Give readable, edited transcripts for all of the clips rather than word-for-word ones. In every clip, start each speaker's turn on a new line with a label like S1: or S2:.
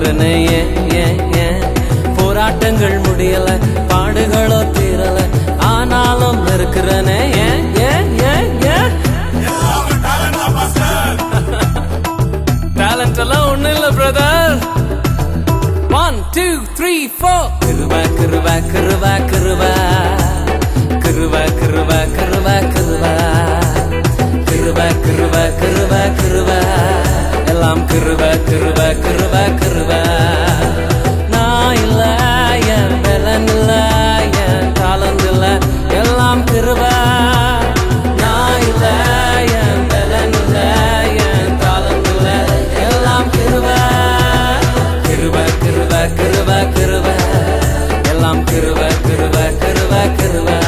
S1: வாழ்கிறனே போராட்டங்கள் முடியல, பாடுகளோ தீரல, ஆனாலும் இருக்கிறனே டேலண்ட் எல்லாம் ஒண்ணு இல்ல பிரதர். 1 2 3 4 கிருபா கிருபா கிருபா கிருபா கிருபா கிருபா கிருபா கிருபா கிருபா கிருபா கிருபா கிருபா எல்லாம் கிருபா கிருபா கிருபா கிருபா. நான் இல்ல, என் பலன் இல்ல, என் தாளந்து இல்ல, எல்லாம் கிருபா. நான் இல்ல, என் பலன் இல்ல, என் தாளந்து இல்ல, எல்லாம் கிருபா. கிருபா கிருபா கிருபா கிருபா எல்லாம் கிருபா கிருபா கிருபா கிருபா.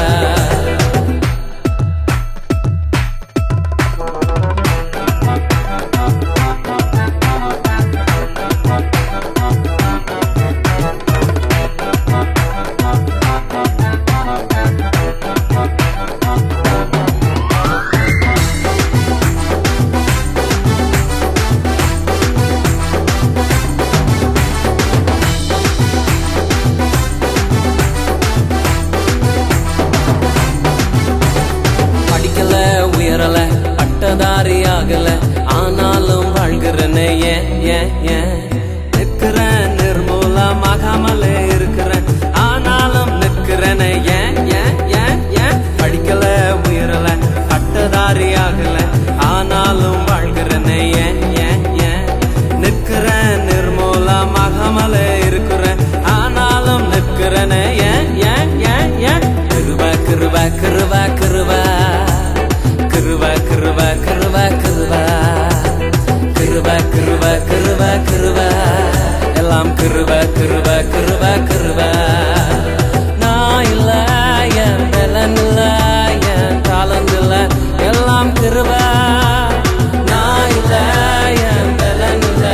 S1: உயரல, பட்டதாரி ஆகல, ஆனாலும் வாழ்கிறனே நிற்கிறேன், நிர்மூலமாகாமலே இருக்கிறேன், ஆனாலும் நிற்கிறனே படிக்கல, உயரல, பட்டதாரி ஆகல, ஆனாலும் வாழ்கிறனே நிற்கிறேன், நிர்மூலமாகாமலே இருக்கிறேன், ஆனாலும் நிற்கிறனே கிருபா கிருபா கிருபா கிருபா கிருபா கிருபா கிருபா கிருபா கிருபா கிருபா கிருபா கிருபா எல்லாம் கிருபா கிருபா கிருபா கிருபா. நான் இல்ல, என் பலன் இல்ல, என் தாளந்து இல்ல, எல்லாம் கிருபா. நான் இல்ல, என் பலன் இல்ல,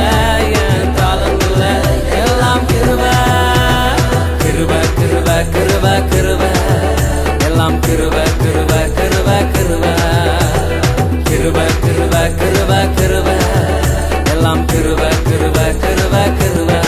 S1: என் தாளந்து இல்ல, எல்லாம் கிருபா. கிருபா கிருபா கிருபா கிருபா எல்லாம் கிருபா கிருபா கிருபா கிருபா கிருபா கிருபா கிருபா கிருபா எல்லாம் கிருபா கிருபா கிருபா கிருபா.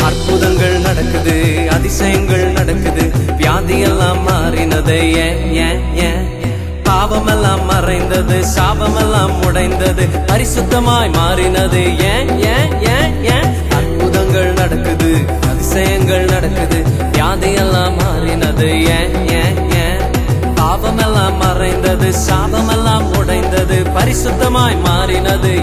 S1: அற்புதங்கள் நடக்குது, அதிசயங்கள் நடக்குது, வியாதியெல்லாம் மாறினது பாவமெல்லாம் மறைந்தது, சாபமெல்லாம் உடைந்தது, பரிசுத்தமாய் மாறினது அற்புதங்கள் நடக்குது, அதிசயங்கள் நடக்குது, வியாதியெல்லாம் மாறினது பாவமெல்லாம் மறைந்தது, சாபமெல்லாம் உடைந்தது, பரிசுத்தமாய் மாறினது